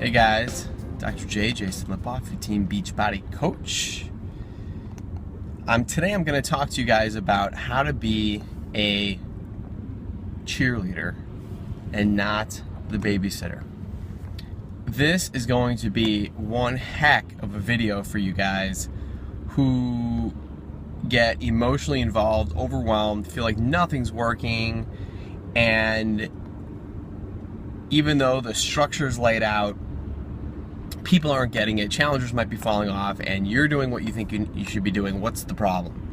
Hey guys, Dr. J, Jason Lipoff, your Team Beachbody Coach. Today I'm going to talk to you guys about how to be a cheerleader and not the babysitter. This is going to be one heck of a video for you guys who get emotionally involved, overwhelmed, feel like nothing's working, and even though the structure's laid out, people aren't getting it, challengers might be falling off, and you're doing what you think you should be doing. What's the problem?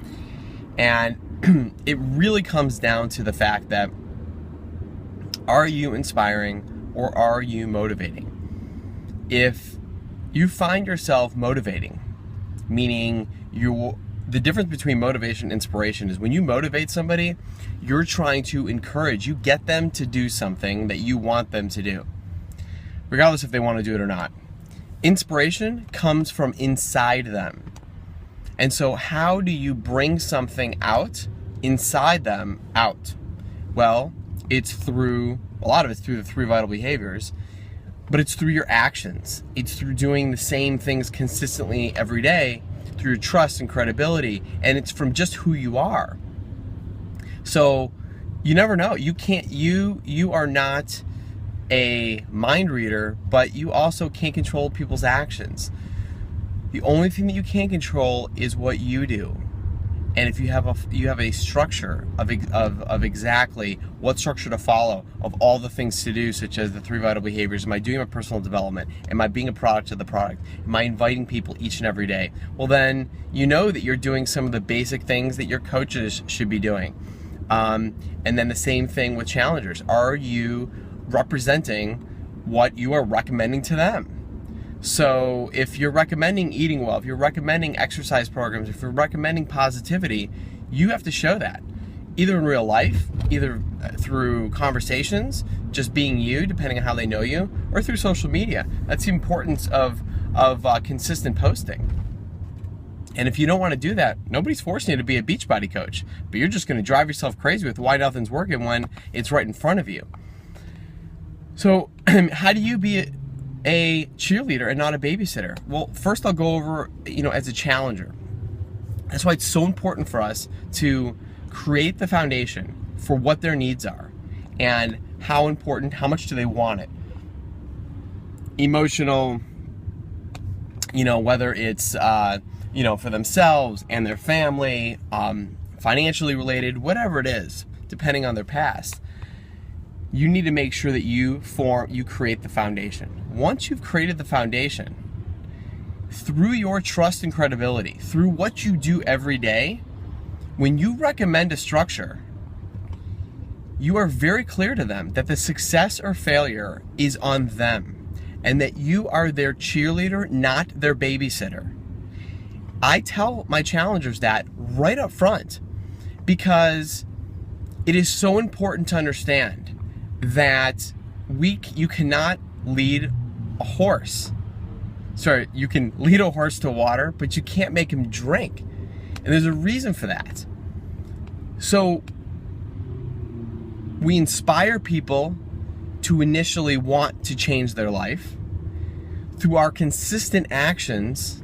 And it really comes down to the fact that, are you inspiring or are you motivating? If you find yourself motivating, meaning the difference between motivation and inspiration is when you motivate somebody, you're trying to encourage, you get them to do something that you want them to do, regardless if they want to do it or not. Inspiration comes from inside them. And so how do you bring something out inside them out? Well, a lot of it's through the 3 vital behaviors, but it's through your actions. It's through doing the same things consistently every day, through your trust and credibility, and it's from just who you are. So you never know. You are not a mind reader, but you also can't control people's actions. The only thing that you can control is what you do. And if you have a structure of exactly what structure to follow, of all the things to do, such as the 3 vital behaviors, am I doing my personal development? Am I being a product of the product? Am I inviting people each and every day? Well, then you know that you're doing some of the basic things that your coaches should be doing. And then the same thing with challengers. Are you representing what you are recommending to them? So if you're recommending eating well, if you're recommending exercise programs, if you're recommending positivity, you have to show that, either in real life, either through conversations, just being you, depending on how they know you, or through social media. That's the importance of consistent posting. And if you don't want to do that, nobody's forcing you to be a Beachbody coach, but you're just going to drive yourself crazy with why nothing's working when it's right in front of you. So how do you be a cheerleader and not a babysitter? Well, first I'll go over, as a challenger. That's why it's so important for us to create the foundation for what their needs are and how much do they want it. Emotional, whether it's, for themselves and their family, financially related, whatever it is, depending on their past. You need to make sure that you create the foundation. Once you've created the foundation, through your trust and credibility, through what you do every day, when you recommend a structure, you are very clear to them that the success or failure is on them and that you are their cheerleader, not their babysitter. I tell my challengers that right up front because it is so important to understand that you cannot lead a horse. Sorry, you can lead a horse to water, but you can't make him drink. And there's a reason for that. So we inspire people to initially want to change their life through our consistent actions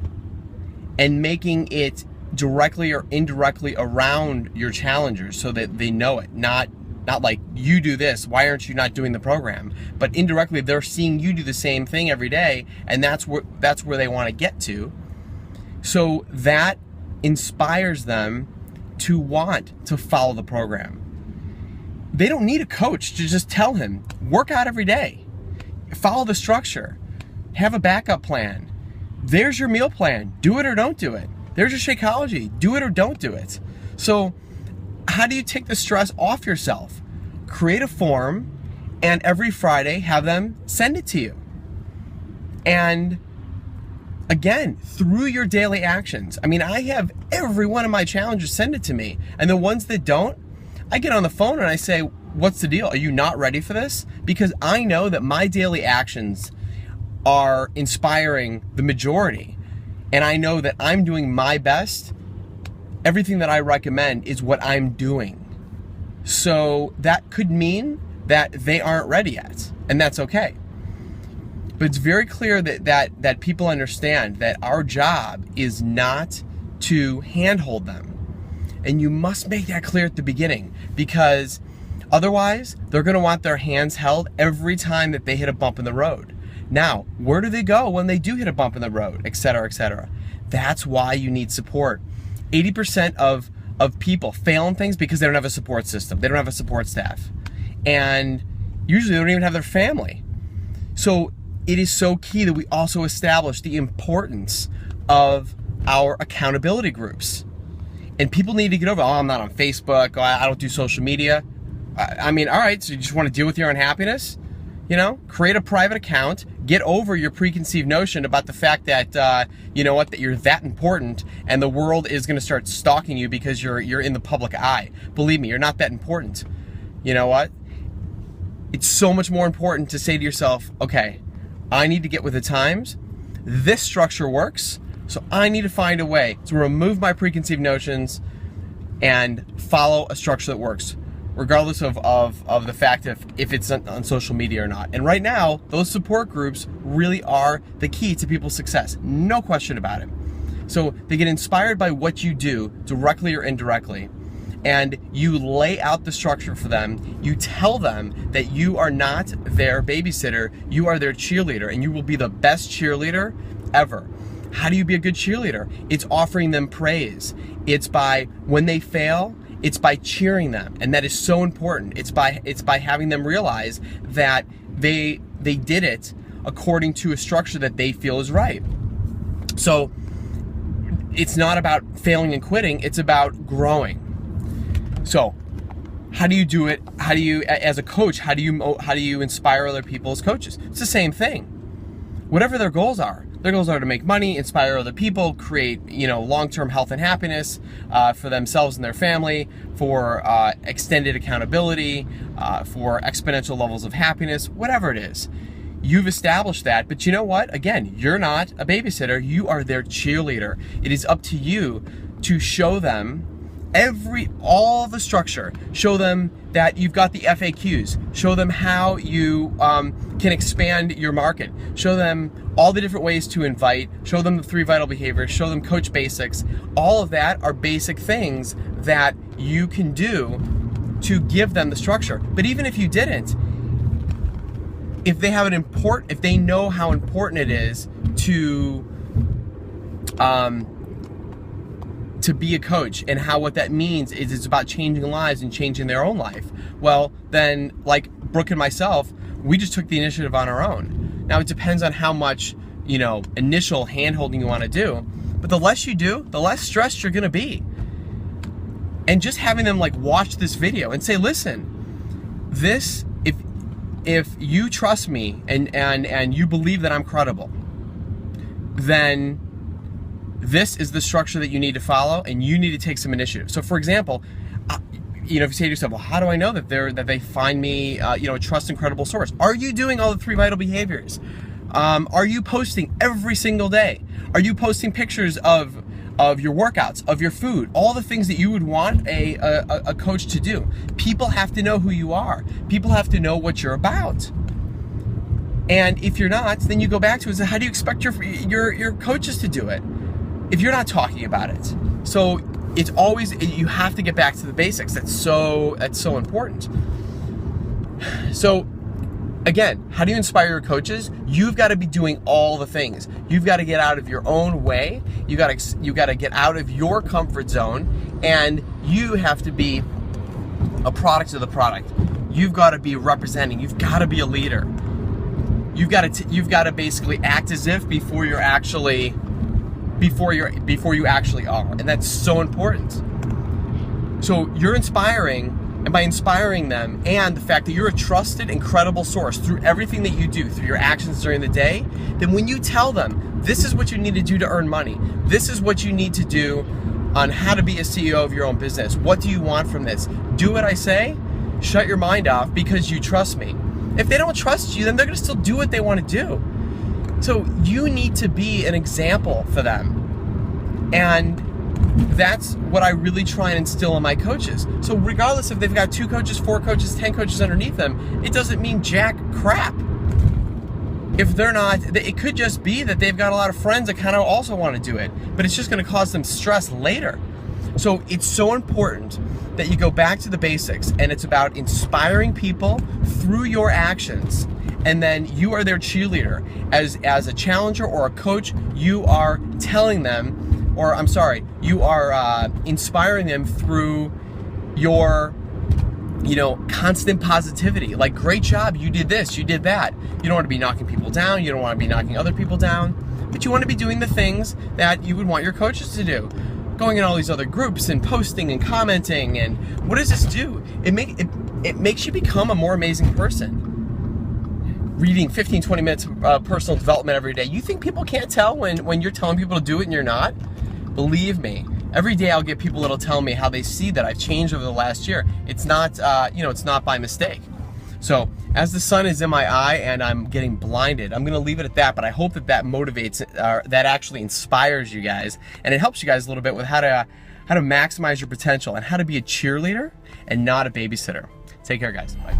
and making it directly or indirectly around your challengers so that they know it. Not like, you do this, why aren't you not doing the program? But indirectly, they're seeing you do the same thing every day, and that's where they want to get to. So that inspires them to want to follow the program. They don't need a coach to just tell him, work out every day, follow the structure, have a backup plan. There's your meal plan, do it or don't do it. There's your shakeology, do it or don't do it. So how do you take the stress off yourself? Create a form and every Friday have them send it to you. And again, through your daily actions. I have every one of my challengers send it to me. And the ones that don't, I get on the phone and I say, what's the deal? Are you not ready for this? Because I know that my daily actions are inspiring the majority. And I know that I'm doing my best. Everything that I recommend is what I'm doing. So that could mean that they aren't ready yet, and that's okay. But it's very clear that people understand that our job is not to handhold them. And you must make that clear at the beginning, because otherwise they're going to want their hands held every time that they hit a bump in the road. Now, where do they go when they do hit a bump in the road, et cetera, et cetera? That's why you need support. 80% of people fail in things because they don't have a support system. They don't have a support staff. And usually they don't even have their family. So it is so key that we also establish the importance of our accountability groups. And people need to get over, oh, I'm not on Facebook, oh, I don't do social media. I mean, all right, so you just want to deal with your unhappiness? You know, create a private account, get over your preconceived notion about the fact that, you know what, that you're that important and the world is going to start stalking you because you're in the public eye. Believe me, you're not that important. You know what? It's so much more important to say to yourself, okay, I need to get with the times. This structure works, so I need to find a way to remove my preconceived notions and follow a structure that works, regardless of the fact if it's on social media or not. And right now, those support groups really are the key to people's success. No question about it. So they get inspired by what you do, directly or indirectly, and you lay out the structure for them. You tell them that you are not their babysitter, you are their cheerleader, and you will be the best cheerleader ever. How do you be a good cheerleader? It's offering them praise. It's by, when they fail, it's by cheering them, and that is so important. It's by having them realize that they did it according to a structure that they feel is right. So it's not about failing and quitting, it's about growing. So how do you do it? How do you, as a coach, how do you inspire other people as coaches? It's the same thing. Whatever their goals are. Their goals are to make money, inspire other people, create, you know, long-term health and happiness for themselves and their family, for extended accountability, for exponential levels of happiness, whatever it is. You've established that, but you know what? Again, you're not a babysitter, you are their cheerleader. It is up to you to show them all the structure. Show them that you've got the FAQs. Show them how you can expand your market. Show them all the different ways to invite. Show them the 3 vital behaviors. Show them coach basics. All of that are basic things that you can do to give them the structure. But even if you didn't, if they know how important it is to be a coach, and what that means is it's about changing lives and changing their own life, well, then, like Brooke and myself, we just took the initiative on our own. Now, it depends on how much, you know, initial hand-holding you want to do, but the less you do, the less stressed you're going to be. And just having them, like, watch this video and say, listen, this, if you trust me and you believe that I'm credible, then this is the structure that you need to follow, and you need to take some initiative. So, for example, you know, if you say to yourself, well, how do I know that they find me, you know, a trust and credible source? Are you doing all the 3 vital behaviors? Are you posting every single day? Are you posting pictures of your workouts, of your food, all the things that you would want a coach to do? People have to know who you are. People have to know what you're about. And if you're not, then you go back to it and say, how do you expect your coaches to do it if you're not talking about it? So it's always, you have to get back to the basics. That's so important. So again, how do you inspire your coaches? You've got to be doing all the things. You've got to get out of your own way. You got to get out of your comfort zone, and you have to be a product of the product. You've got to be representing. You've got to be a leader. You've got to basically act as if before you actually are, and that's so important. So you're inspiring, and by inspiring them, and the fact that you're a trusted and credible source through everything that you do, through your actions during the day, then when you tell them, this is what you need to do to earn money, this is what you need to do on how to be a CEO of your own business, what do you want from this? Do what I say, shut your mind off because you trust me. If they don't trust you, then they're going to still do what they want to do. So you need to be an example for them. And that's what I really try and instill in my coaches. So regardless if they've got 2 coaches, 4 coaches, 10 coaches underneath them, it doesn't mean jack crap. if they're not, it could just be that they've got a lot of friends that kind of also want to do it, but it's just going to cause them stress later. So it's so important that you go back to the basics, and it's about inspiring people through your actions. And then you are their cheerleader. As a challenger or a coach, you are telling them, or I'm sorry, you are inspiring them through your, constant positivity. Like, great job, you did this, you did that. You don't want to be knocking people down, you don't want to be knocking other people down, but you want to be doing the things that you would want your coaches to do. Going in all these other groups and posting and commenting, and what does this do? It makes you become a more amazing person. Reading 15-20 minutes of personal development every day. You think people can't tell when you're telling people to do it and you're not? Believe me, every day I'll get people that'll tell me how they see that I've changed over the last year. It's not, it's not by mistake. So as the sun is in my eye and I'm getting blinded, I'm gonna leave it at that, but I hope that motivates, that actually inspires you guys, and it helps you guys a little bit with how to maximize your potential and how to be a cheerleader and not a babysitter. Take care, guys. Bye.